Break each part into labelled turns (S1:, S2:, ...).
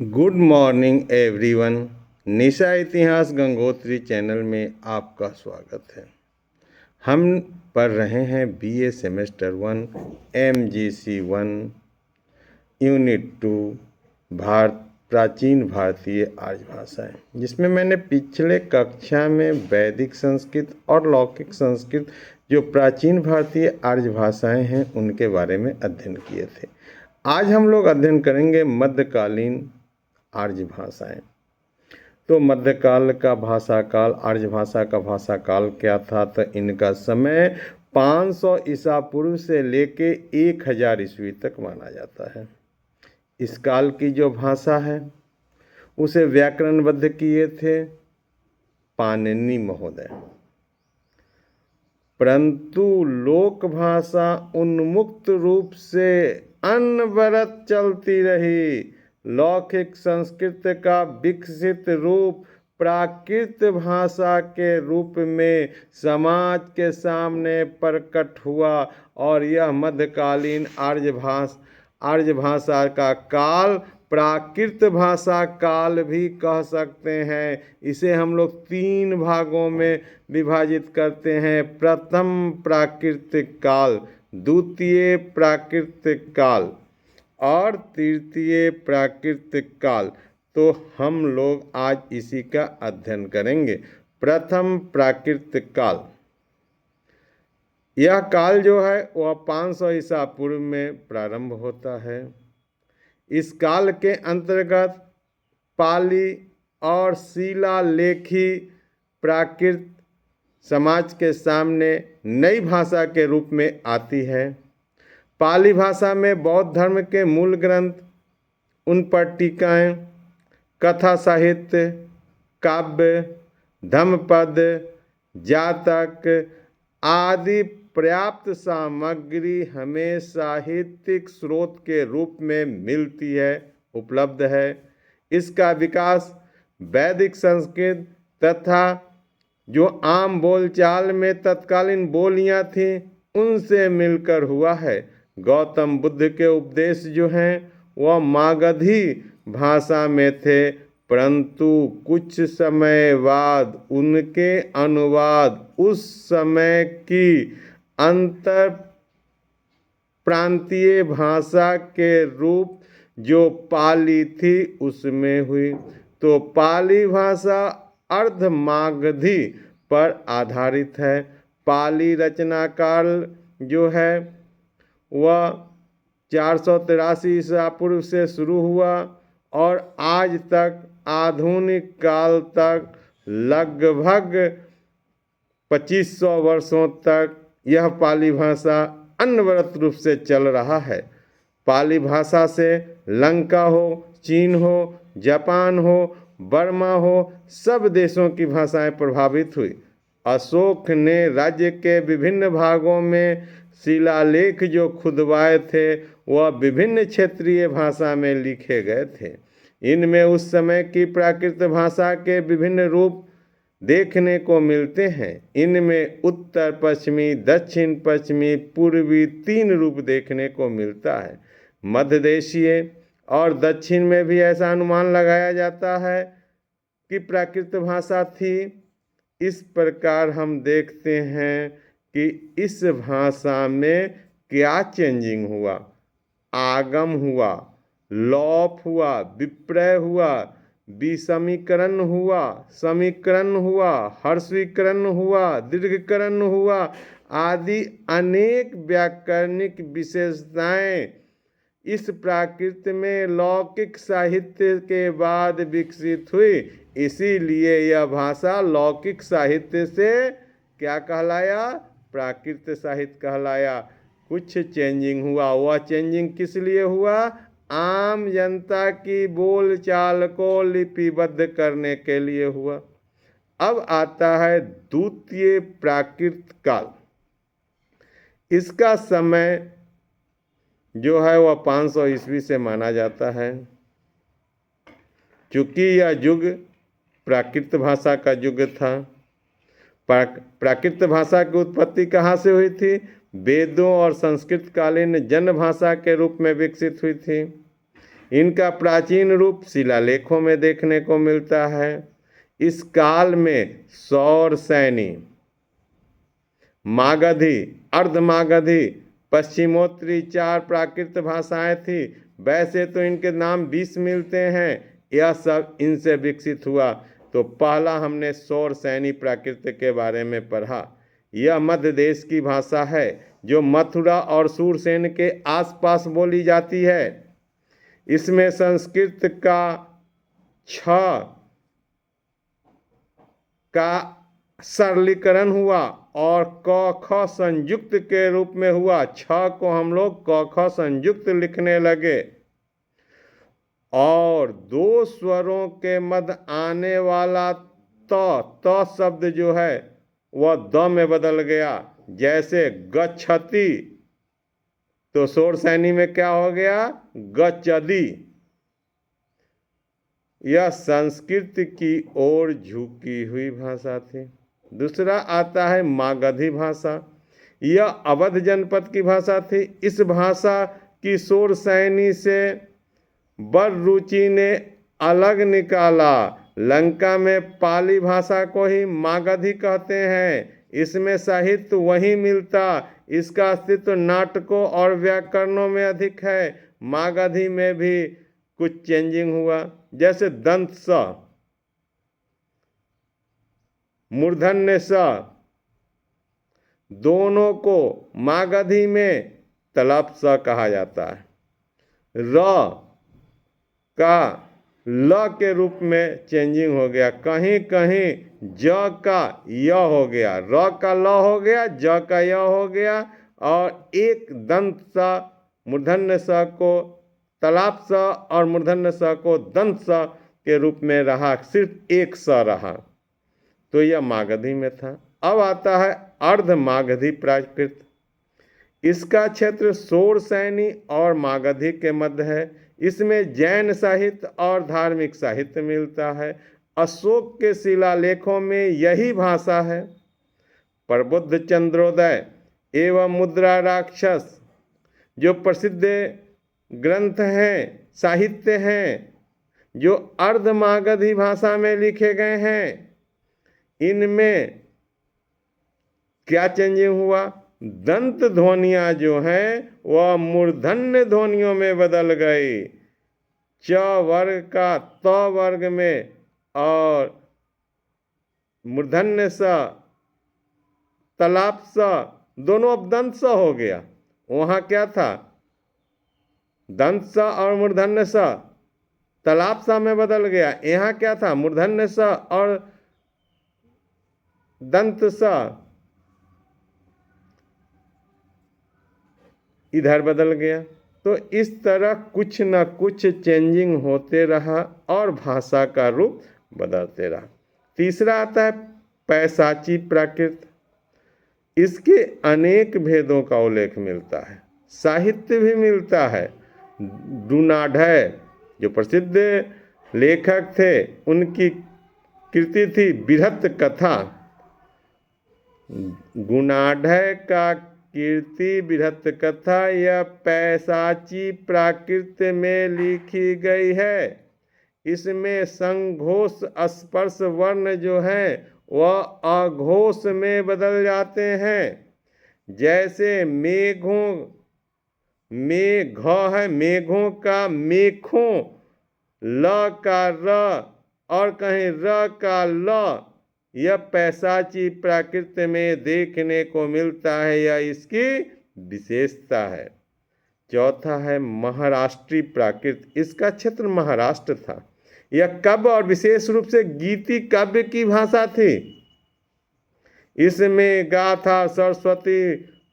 S1: Good morning everyone. निशा इतिहास Gangotri channel में आपका स्वागत है। हम पढ़ रहे हैं बीए सेमेस्टर 1 MGC 1 यूनिट 2 प्राचीन भारतीय आर्य भाषाएं, जिसमें मैंने पिछले कक्षा में वैदिक संस्कृत और लौकिक संस्कृत जो प्राचीन भारतीय आर्य भाषाएं हैं उनके बारे में अध्ययन किए थे। आज हम लोग अध्ययन करेंगे मध्यकालीन आर्य भाषाएं। तो मध्यकाल का भाषा काल, आर्य भाषा का भाषा काल क्या था? तो इनका समय 500 ईसा पूर्व से लेके 1000 ईस्वी तक माना जाता है। इस काल की जो भाषा है उसे व्याकरणबद्ध किए थे पाणिनि महोदय, परंतु लोक भाषा उन्मुक्त रूप से अनवरत चलती रही। लौकिक संस्कृत का विकसित रूप प्राकृत भाषा के रूप में समाज के सामने प्रकट हुआ और यह मध्यकालीन आर्य भाषा का काल प्राकृत भाषा काल भी कह सकते हैं। इसे हम लोग 3 भागों में विभाजित करते हैं। प्रथम प्राकृतिक काल, द्वितीय प्राकृतिक काल और तृतीय प्राकृतिक काल। तो हम लोग आज इसी का अध्ययन करेंगे। प्रथम प्राकृतिक काल, यह काल जो है वह 500 ईसा पूर्व में प्रारंभ होता है। इस काल के अंतर्गत पाली और शिलालेखी प्राकृत समाज के सामने नई भाषा के रूप में आती है। पाली भाषा में बौद्ध धर्म के मूल ग्रंथ, उन पर टीकाएँ, कथा साहित्य, काव्य, धम्मपद, जातक आदि पर्याप्त सामग्री हमें साहित्यिक स्रोत के रूप में मिलती है, उपलब्ध है। इसका विकास वैदिक संस्कृत तथा जो आम बोलचाल में तत्कालीन बोलियां थीं उनसे मिलकर हुआ है। गौतम बुद्ध के उपदेश जो हैं वह मागधी भाषा में थे, परंतु कुछ समय बाद उनके अनुवाद उस समय की अंतर प्रांतीय भाषा के रूप जो पाली थी उसमें हुई। तो पाली भाषा अर्धमागधी पर आधारित है। पाली रचनाकाल जो है वह 483 ईसा पूर्व से शुरू हुआ और आज तक आधुनिक काल तक लगभग 2500 वर्षों तक यह पाली भाषा अनवरत रूप से चल रहा है। पाली भाषा से लंका हो, चीन हो, जापान हो, बर्मा हो, सब देशों की भाषाएं प्रभावित हुई। अशोक ने राज्य के विभिन्न भागों में शिलालेख जो खुदवाए थे वह विभिन्न क्षेत्रीय भाषा में लिखे गए थे। इनमें उस समय की प्राकृत भाषा के विभिन्न रूप देखने को मिलते हैं। इनमें उत्तर पश्चिमी, दक्षिण पश्चिमी, पूर्वी 3 रूप देखने को मिलता है। मध्य देशीय और दक्षिण में भी ऐसा अनुमान लगाया जाता है कि प्राकृत भाषा थी। इस प्रकार हम देखते हैं कि इस भाषा में क्या चेंजिंग हुआ, आगम हुआ, लोप हुआ, विप्रय हुआ, विसमीकरण हुआ, समीकरण हुआ, हर्षीकरण हुआ, दीर्घकरण हुआ आदि अनेक व्याकरणिक विशेषताएं इस प्राकृत में लौकिक साहित्य के बाद विकसित हुई। इसीलिए यह भाषा लौकिक साहित्य से क्या कहलाया? प्राकृत साहित्य कहलाया। कुछ चेंजिंग हुआ, वह चेंजिंग किस लिए हुआ? आम जनता की बोलचाल को लिपिबद्ध करने के लिए हुआ। अब आता है द्वितीय प्राकृत काल। इसका समय जो है वह 500 ईस्वी से माना जाता है। चूँकि यह युग प्राकृत भाषा का युग था। प्राकृत भाषा की उत्पत्ति कहाँ से हुई थी? वेदों और संस्कृत कालीन जन भाषा के रूप में विकसित हुई थी। इनका प्राचीन रूप शिलालेखों में देखने को मिलता है। इस काल में सौर सैनी, मागधी, अर्धमागधी, पश्चिमोत्तरी 4 प्राकृत भाषाएं थी। वैसे तो इनके नाम 20 मिलते हैं, यह सब इनसे विकसित हुआ। तो पहला हमने सौर सैनी प्राकृत के बारे में पढ़ा। यह मध्य देश की भाषा है जो मथुरा और सूरसेन के आसपास बोली जाती है। इसमें संस्कृत का छ का सरलीकरण हुआ और क ख संयुक्त के रूप में हुआ। छ को हम लोग क ख संयुक्त लिखने लगे और 2 स्वरों के मध्य आने वाला त शब्द जो है वह द में बदल गया। जैसे गच्छति, तो सौर सैनी में क्या हो गया? गच्छति। यह संस्कृत की ओर झुकी हुई भाषा थी। दूसरा आता है मागधी भाषा। यह अवध जनपद की भाषा थी। इस भाषा की सौर सैनी से बररुचि ने अलग निकाला। लंका में पाली भाषा को ही मागधी कहते हैं। इसमें साहित्य वही मिलता। इसका अस्तित्व नाटकों और व्याकरणों में अधिक है। मागधी में भी कुछ चेंजिंग हुआ, जैसे दंत स, मूर्धन्य स, दोनों को मागधी में तलप स कहा जाता है। र का ल के रूप में चेंजिंग हो गया। कहीं कहीं ज का य हो गया, र का ल हो गया, ज का य हो गया और एक दंत स मूर्धन्य स को तलाप स और मूर्धन्य स को दंत स के रूप में रहा। सिर्फ एक स रहा। तो यह मागधी में था। अब आता है अर्ध मागधी प्राकृत। इसका क्षेत्र सौर सैनी और मागधी के मध्य है। इसमें जैन साहित्य और धार्मिक साहित्य मिलता है। अशोक के शिलालेखों में यही भाषा है। प्रबुद्ध चंद्रोदय एवं मुद्रा राक्षस जो प्रसिद्ध ग्रंथ हैं, साहित्य हैं, जो अर्ध मागधी भाषा में लिखे गए हैं, इनमें क्या चेंजिंग हुआ? दंत ध्वनियाँ जो हैं वह मूर्धन्य ध्वनियों में बदल गई। च वर्ग का त वर्ग में और मूर्धन्य स, तलाप स, दोनों अब दंत स हो गया। वहाँ क्या था? दंत स और मूर्धन्य स तलाप स में बदल गया। यहाँ क्या था? मूर्धन्य स और दंत स इधर बदल गया। तो इस तरह कुछ न कुछ चेंजिंग होते रहा और भाषा का रूप बदलते रहा। तीसरा आता है पैशाची प्राकृत। इसके अनेक भेदों का उल्लेख मिलता है, साहित्य भी मिलता है। डुनाढय जो प्रसिद्ध लेखक थे, उनकी कृति थी बृहत कथा। गुणाढ्य का कीर्ति बृहत कथा यह पैशाची प्राकृत में लिखी गई है। इसमें संघोष स्पर्श वर्ण जो है वह अघोष में बदल जाते हैं। जैसे मेघों में घ है, मेघों का मेघों, ल का र और कहीं र का ल, यह पैशाची प्राकृत में देखने को मिलता है। यह इसकी विशेषता है। चौथा है महाराष्ट्री प्राकृत। इसका क्षेत्र महाराष्ट्र था। यह काव्य और विशेष रूप से गीति काव्य की भाषा थी। इसमें गाथा, सरस्वती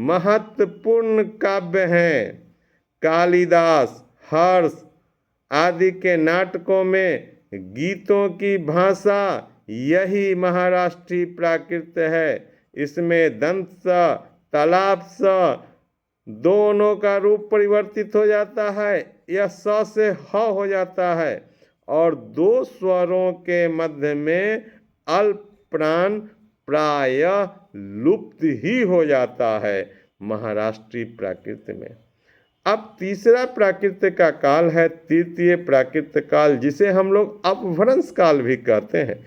S1: महत्वपूर्ण काव्य हैं। कालिदास, हर्ष आदि के नाटकों में गीतों की भाषा यही महाराष्ट्री प्राकृत है। इसमें दंत स, तलाप स दोनों का रूप परिवर्तित हो जाता है। यह स से ह हो जाता है और 2 स्वरों के मध्य में अल्प प्राण प्रायः लुप्त ही हो जाता है महाराष्ट्री प्राकृत में। अब तीसरा प्राकृत का काल है तृतीय प्राकृत काल, जिसे हम लोग अपभ्रंश काल भी कहते हैं।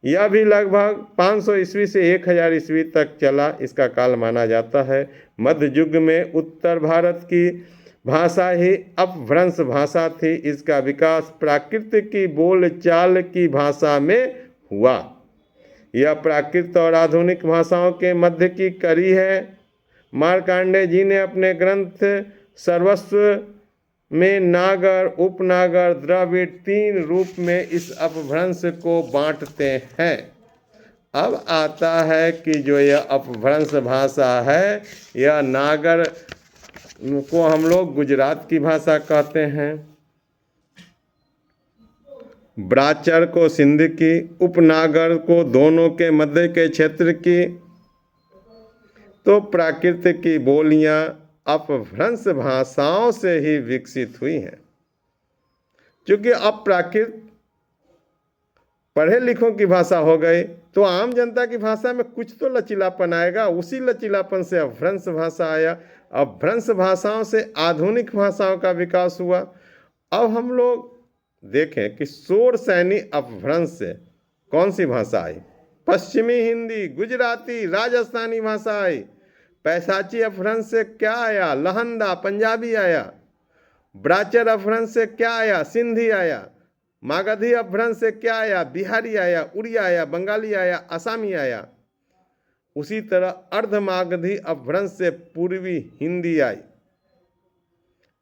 S1: यह भी लगभग 500 ईस्वी से 1000 ईस्वी तक चला, इसका काल माना जाता है। मध्य युग में उत्तर भारत की भाषा ही अपभ्रंश भाषा थी। इसका विकास प्राकृत की बोलचाल की भाषा में हुआ। यह प्राकृत और आधुनिक भाषाओं के मध्य की कड़ी है। मार्कंडेय जी ने अपने ग्रंथ सर्वस्व में नागर, उपनागर, द्रविड़ 3 रूप में इस अपभ्रंश को बांटते हैं। अब आता है कि जो यह अपभ्रंश भाषा है, यह नागर को हम लोग गुजरात की भाषा कहते हैं, ब्राचर को सिंध की, उपनागर को दोनों के मध्य के क्षेत्र की। तो प्राकृत की बोलियां अपभ्रंश भाषाओं से ही विकसित हुई हैं। क्योंकि अब प्राकृत पढ़े लिखों की भाषा हो गई, तो आम जनता की भाषा में कुछ तो लचीलापन आएगा। उसी लचीलापन से अपभ्रंश भाषा आया। अपभ्रंश भाषाओं से आधुनिक भाषाओं का विकास हुआ। अब हम लोग देखें कि शोर सैनी अपभ्रंश से कौन सी भाषा आई? पश्चिमी हिंदी, गुजराती, राजस्थानी भाषा आई। पैसाची अपभ्रंश से क्या आया? लहंदा पंजाबी आया। ब्राचर अपभ्रंश से क्या आया? सिंधी आया। मागधी अपभ्रंश से क्या आया? बिहारी आया, उड़िया आया, बंगाली आया, असमी आया। उसी तरह अर्धमागधी अपभ्रंश से पूर्वी हिंदी आई।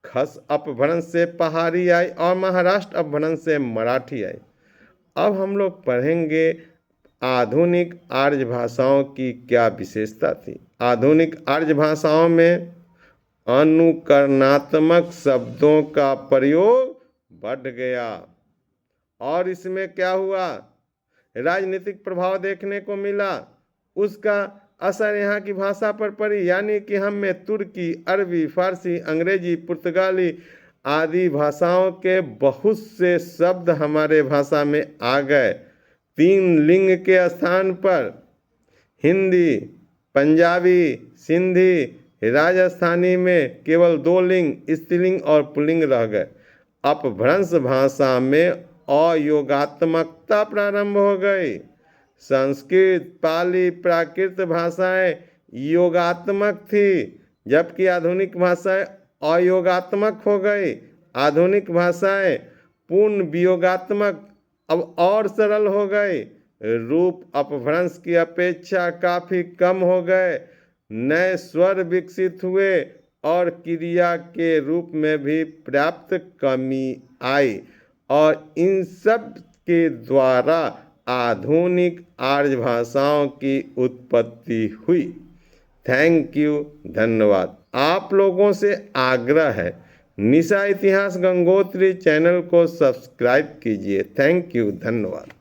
S1: खस अपभ्रंश से पहाड़ी आई और महाराष्ट्र अपभ्रंश से मराठी आई। अब हम लोग पढ़ेंगे आधुनिक आर्य भाषाओं की क्या विशेषता थी। आधुनिक आर्य भाषाओं में अनुकरणात्मक शब्दों का प्रयोग बढ़ गया और इसमें क्या हुआ? राजनीतिक प्रभाव देखने को मिला। उसका असर यहाँ की भाषा पर पड़ी, यानी कि हम में तुर्की, अरबी, फारसी, अंग्रेजी, पुर्तगाली आदि भाषाओं के बहुत से शब्द हमारे भाषा में आ गए। 3 लिंग के स्थान पर हिंदी, पंजाबी, सिंधी, राजस्थानी में केवल 2 लिंग, स्त्रीलिंग और पुल्लिंग रह गए। अपभ्रंश भाषा में अयोगात्मकता प्रारंभ हो गई। संस्कृत, पाली, प्राकृत भाषाएं योगात्मक थी, जबकि आधुनिक भाषाएं अयोगात्मक हो गई। आधुनिक भाषाएं पूर्ण वियोगात्मक अब और सरल हो गई। रूप अपभ्रंश की अपेक्षा काफ़ी कम हो गए। नए स्वर विकसित हुए और क्रिया के रूप में भी पर्याप्त कमी आई और इन सब के द्वारा आधुनिक आर्य भाषाओं की उत्पत्ति हुई। थैंक यू, धन्यवाद। आप लोगों से आग्रह है, निशा इतिहास गंगोत्री चैनल को सब्सक्राइब कीजिए। थैंक यू, धन्यवाद।